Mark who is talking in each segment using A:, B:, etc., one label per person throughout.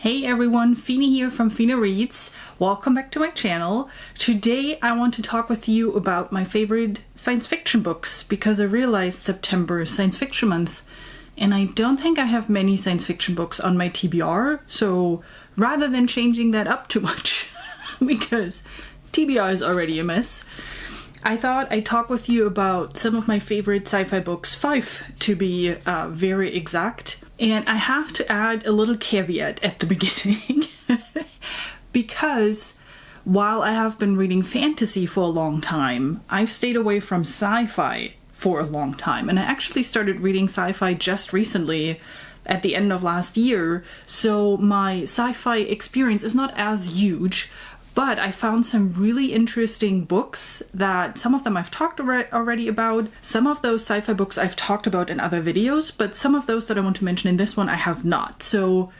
A: Hey everyone, Fina here from Fina Reads. Welcome back to my channel. Today I want to talk with you about my favorite science fiction books because I realized September is science fiction month and I don't think I have many science fiction books on my TBR, so rather than changing that up too much because TBR is already a mess, I thought I'd talk with you about some of my favorite sci-fi books, 5 to be very exact. And I have to add a little caveat at the beginning because while I have been reading fantasy for a long time, I've stayed away from sci-fi for a long time. And I actually started reading sci-fi just recently at the end of last year. So my sci-fi experience is not as huge, but I found some really interesting books that some of them I've talked already about. Some of those sci-fi books I've talked about in other videos, but some of those that I want to mention in this one I have not. So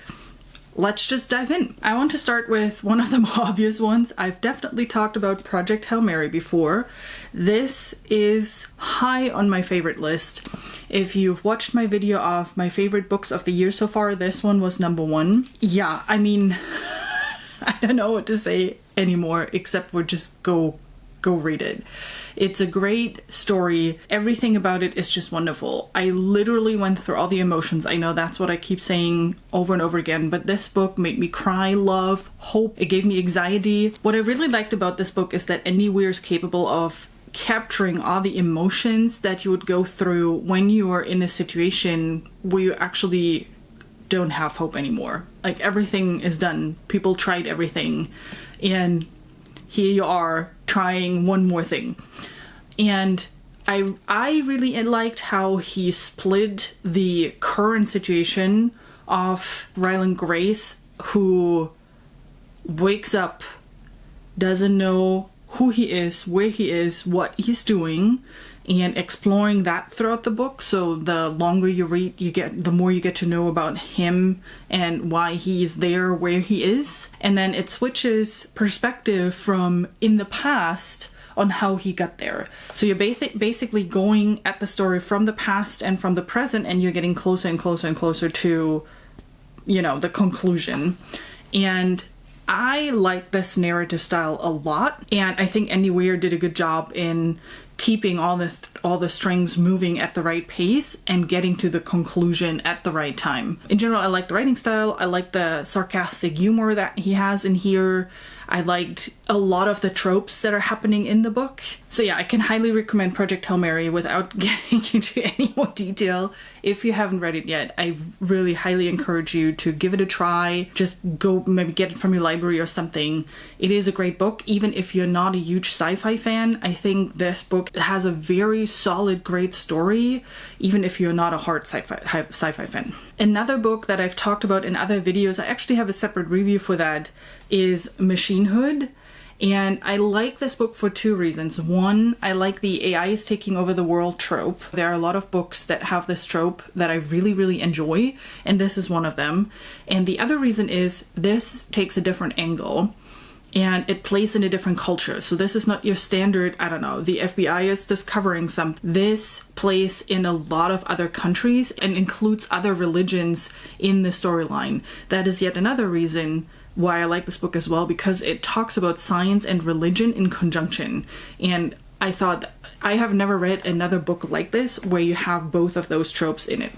A: let's just dive in. I want to start with one of the more obvious ones. I've definitely talked about Project Hail Mary before. This is high on my favorite list. If you've watched my video of my favorite books of the year so far, this one was number 1. Yeah, I mean, I don't know what to say anymore except for just go read it. It's a great story. Everything about it is just wonderful. I literally went through all the emotions. I know that's what I keep saying over and over again, but this book made me cry, love, hope. It gave me anxiety. What I really liked about this book is that Andy Weir is capable of capturing all the emotions that you would go through when you are in a situation where you actually don't have hope anymore. Like, everything is done. People tried everything, and here you are trying one more thing. And I really liked how he split the current situation of Ryland Grace, who wakes up, doesn't know who he is, where he is, what he's doing, and exploring that throughout the book. So the longer you read, the more you get to know about him and why he's there where he is. And then it switches perspective from in the past on how he got there. So you're basically going at the story from the past and from the present, and you're getting closer and closer and closer to, you know, the conclusion. And I like this narrative style a lot, and I think Andy Weir did a good job in keeping all the strings moving at the right pace and getting to the conclusion at the right time. In general, I like the writing style. I like the sarcastic humor that he has in here. I liked a lot of the tropes that are happening in the book. So yeah, I can highly recommend Project Hail Mary without getting into any more detail. If you haven't read it yet, I really highly encourage you to give it a try. Just go maybe get it from your library or something. It is a great book. Even if you're not a huge sci-fi fan, I think this book has a very solid, great story, even if you're not a hard sci-fi fan. Another book that I've talked about in other videos, I actually have a separate review for that, is Machine Hood. And I like this book for 2 reasons. One, I like the AI is taking over the world trope. There are a lot of books that have this trope that I really, really enjoy, and this is one of them. And the other reason is this takes a different angle, and it plays in a different culture. So this is not your standard, I don't know, the FBI is discovering something. This plays in a lot of other countries and includes other religions in the storyline. That is yet another reason why I like this book as well, because it talks about science and religion in conjunction. And I thought, I have never read another book like this where you have both of those tropes in it.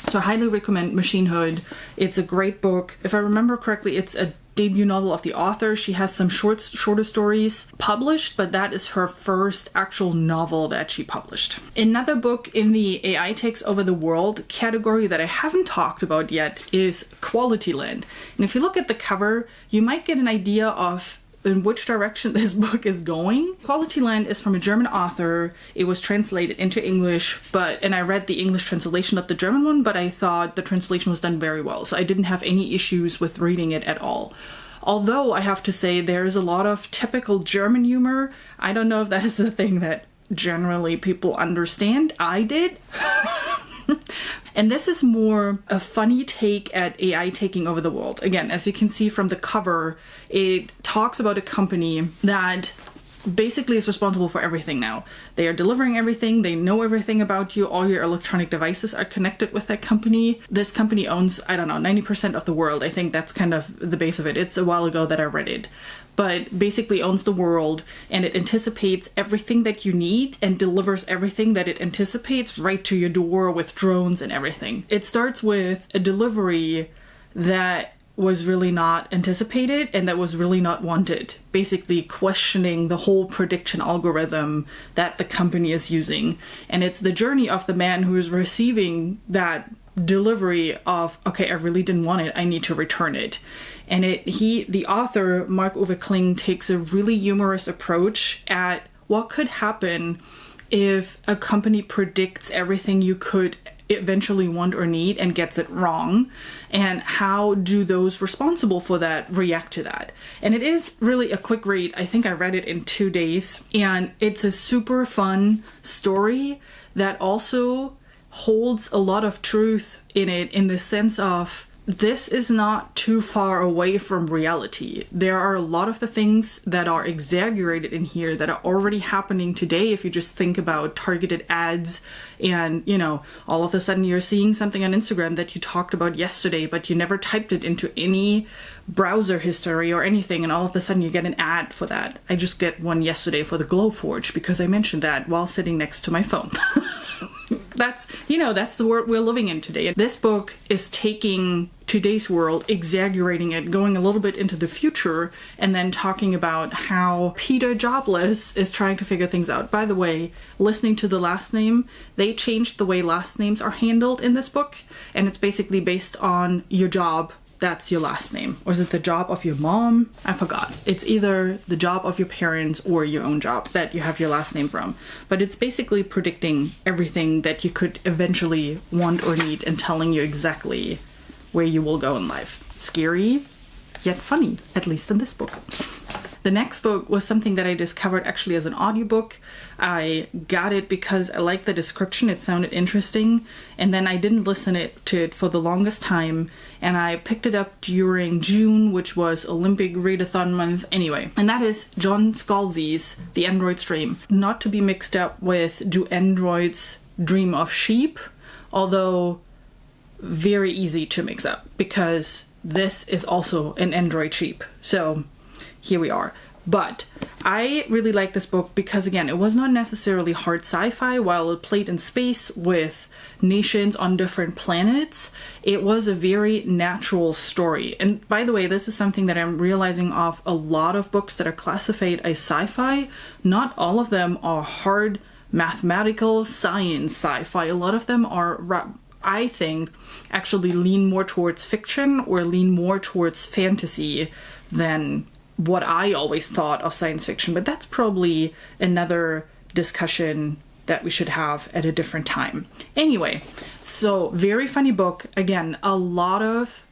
A: So I highly recommend Machine Hood. It's a great book. If I remember correctly, it's a debut novel of the author. She has some shorter stories published, but that is her first actual novel that she published. Another book in the AI Takes Over the World category that I haven't talked about yet is Quality Land. And if you look at the cover, you might get an idea of in which direction this book is going. Quality Land is from a German author. It was translated into English, and I read the English translation of the German one, but I thought the translation was done very well, so I didn't have any issues with reading it at all. Although I have to say there's a lot of typical German humor. I don't know if that is a thing that generally people understand. I did. And this is more a funny take at AI taking over the world. Again, as you can see from the cover, it talks about a company that basically is responsible for everything now. They are delivering everything. They know everything about you. All your electronic devices are connected with that company. This company owns, 90% of the world. I think that's kind of the base of it. It's a while ago that I read it. But basically owns the world, and it anticipates everything that you need and delivers everything that it anticipates right to your door with drones and everything. It starts with a delivery that was really not anticipated and that was really not wanted. Basically questioning the whole prediction algorithm that the company is using. And it's the journey of the man who is receiving that delivery of, okay, I really didn't want it, I need to return it. And the author, Mark-Ove Kling, takes a really humorous approach at what could happen if a company predicts everything you could eventually want or need and gets it wrong, and how do those responsible for that react to that. And it is really a quick read. I think I read it in 2 days, and it's a super fun story that also holds a lot of truth in it, in the sense of this is not too far away from reality. There are a lot of the things that are exaggerated in here that are already happening today. If you just think about targeted ads and, all of a sudden you're seeing something on Instagram that you talked about yesterday, but you never typed it into any browser history or anything, and all of a sudden you get an ad for that. I just get one yesterday for the Glowforge because I mentioned that while sitting next to my phone. That's the world we're living in today. This book is taking today's world, exaggerating it, going a little bit into the future, and then talking about how Peter Jobless is trying to figure things out. By the way, listening to the last name, they changed the way last names are handled in this book, and it's basically based on your job. That's your last name. Or is it the job of your mom? I forgot. It's either the job of your parents or your own job that you have your last name from. But it's basically predicting everything that you could eventually want or need and telling you exactly where you will go in life. Scary, yet funny, at least in this book. The next book was something that I discovered actually as an audiobook. I got it because I liked the description. It sounded interesting. And then I didn't listen to it for the longest time. And I picked it up during June, which was Olympic Readathon month anyway. And that is John Scalzi's The Android's Dream. Not to be mixed up with Do Androids Dream of Sheep? Although very easy to mix up because this is also an Android sheep. So here we are. But I really like this book because, again, it was not necessarily hard sci-fi. While it played in space with nations on different planets, it was a very natural story. And by the way, this is something that I'm realizing of a lot of books that are classified as sci-fi. Not all of them are hard mathematical science sci-fi. A lot of them are, I think, actually lean more towards fiction or lean more towards fantasy than what I always thought of science fiction. But that's probably another discussion that we should have at a different time. Anyway, so very funny book. Again, a lot of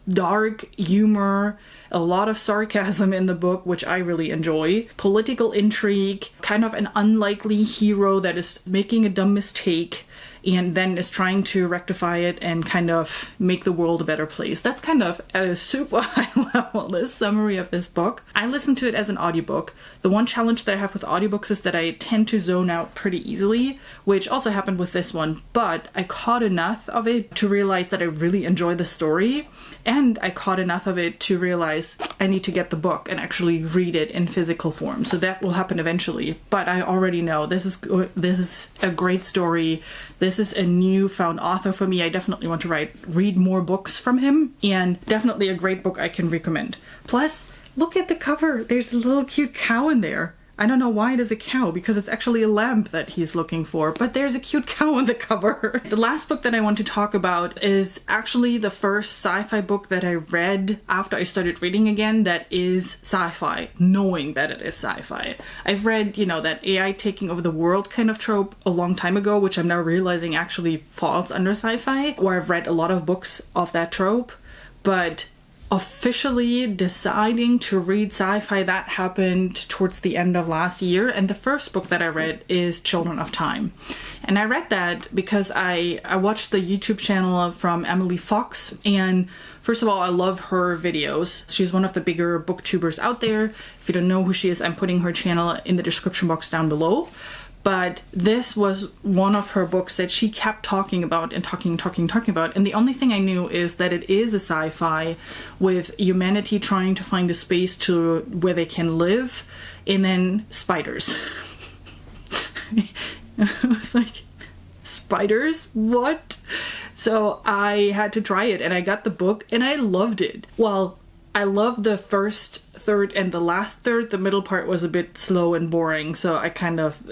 A: dark humor, a lot of sarcasm in the book, which I really enjoy. Political intrigue, kind of an unlikely hero that is making a dumb mistake and then is trying to rectify it and kind of make the world a better place. That's kind of at a super high level, this summary of this book. I listened to it as an audiobook. The one challenge that I have with audiobooks is that I tend to zone out pretty easily, which also happened with this one, but I caught enough of it to realize that I really enjoy the story, and I caught enough of it to realize I need to get the book and actually read it in physical form. So that will happen eventually, but I already know this is a great story. This is a newfound author for me. I definitely want to read more books from him, and definitely a great book I can recommend. Plus, look at the cover. There's a little cute cow in there. I don't know why it is a cow, because it's actually a lamb that he's looking for, but there's a cute cow on the cover. The last book that I want to talk about is actually the first sci-fi book that I read after I started reading again that is sci-fi, knowing that it is sci-fi. I've read, that AI taking over the world kind of trope a long time ago, which I'm now realizing actually falls under sci-fi, or I've read a lot of books of that trope, but officially deciding to read sci-fi, that happened towards the end of last year, and the first book that I read is Children of Time. And I read that because I watched the YouTube channel from Emily Fox, and first of all, I love her videos. She's one of the bigger booktubers out there. If you don't know who she is, I'm putting her channel in the description box down below. But this was one of her books that she kept talking about and talking about. And the only thing I knew is that it is a sci-fi with humanity trying to find a space to where they can live, and then spiders. I was like, spiders? What? So I had to try it, and I got the book and I loved it. Well, I loved the first third and the last third. The middle part was a bit slow and boring, so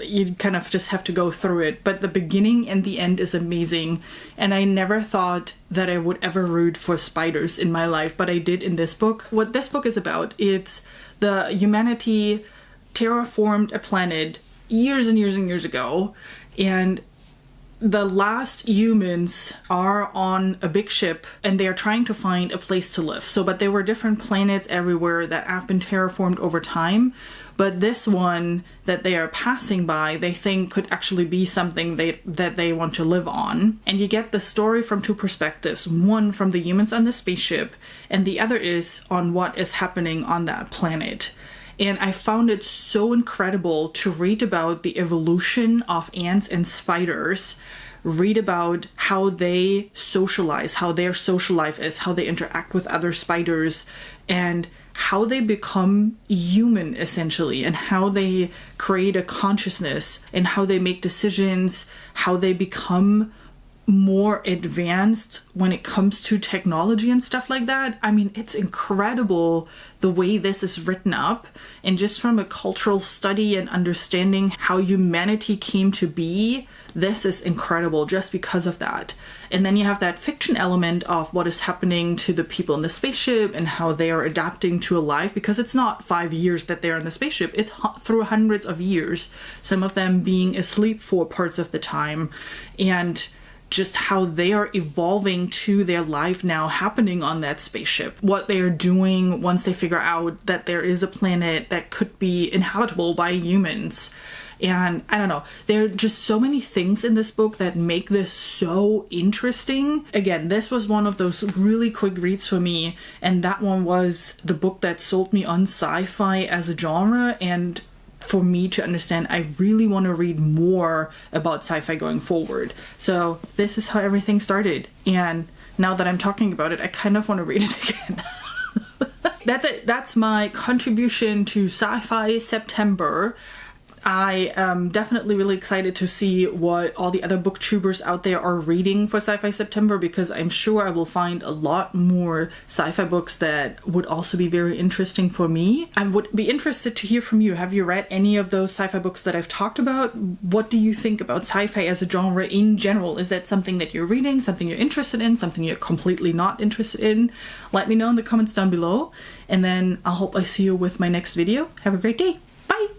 A: you kind of just have to go through it. But the beginning and the end is amazing, and I never thought that I would ever root for spiders in my life, but I did in this book. What this book is about, it's the humanity terraformed a planet years and years and years ago, and the last humans are on a big ship and they are trying to find a place to live. But there were different planets everywhere that have been terraformed over time. But this one that they are passing by, they think could actually be something that they want to live on. And you get the story from two perspectives. One from the humans on the spaceship, and the other is on what is happening on that planet. And I found it so incredible to read about the evolution of ants and spiders, read about how they socialize, how their social life is, how they interact with other spiders, and how they become human, essentially, and how they create a consciousness, and how they make decisions, how they become more advanced when it comes to technology and stuff like that. I mean, it's incredible the way this is written up, and just from a cultural study and understanding how humanity came to be, this is incredible just because of that. And then you have that fiction element of what is happening to the people in the spaceship and how they are adapting to a life, because it's not 5 years that they're in the spaceship, it's through hundreds of years, some of them being asleep for parts of the time, and just how they are evolving to their life now happening on that spaceship. What they are doing once they figure out that there is a planet that could be inhabitable by humans. And I don't know, there are just so many things in this book that make this so interesting. Again, this was one of those really quick reads for me, and that one was the book that sold me on sci-fi as a genre, and for me to understand I really want to read more about sci-fi going forward. So this is how everything started, and now that I'm talking about it, I kind of want to read it again. That's it. That's my contribution to SciFi September. I am definitely really excited to see what all the other booktubers out there are reading for SciFi September, because I'm sure I will find a lot more sci-fi books that would also be very interesting for me. I would be interested to hear from you. Have you read any of those sci-fi books that I've talked about? What do you think about sci-fi as a genre in general? Is that something that you're reading, something you're interested in, something you're completely not interested in? Let me know in the comments down below, and then I hope I see you with my next video. Have a great day. Bye!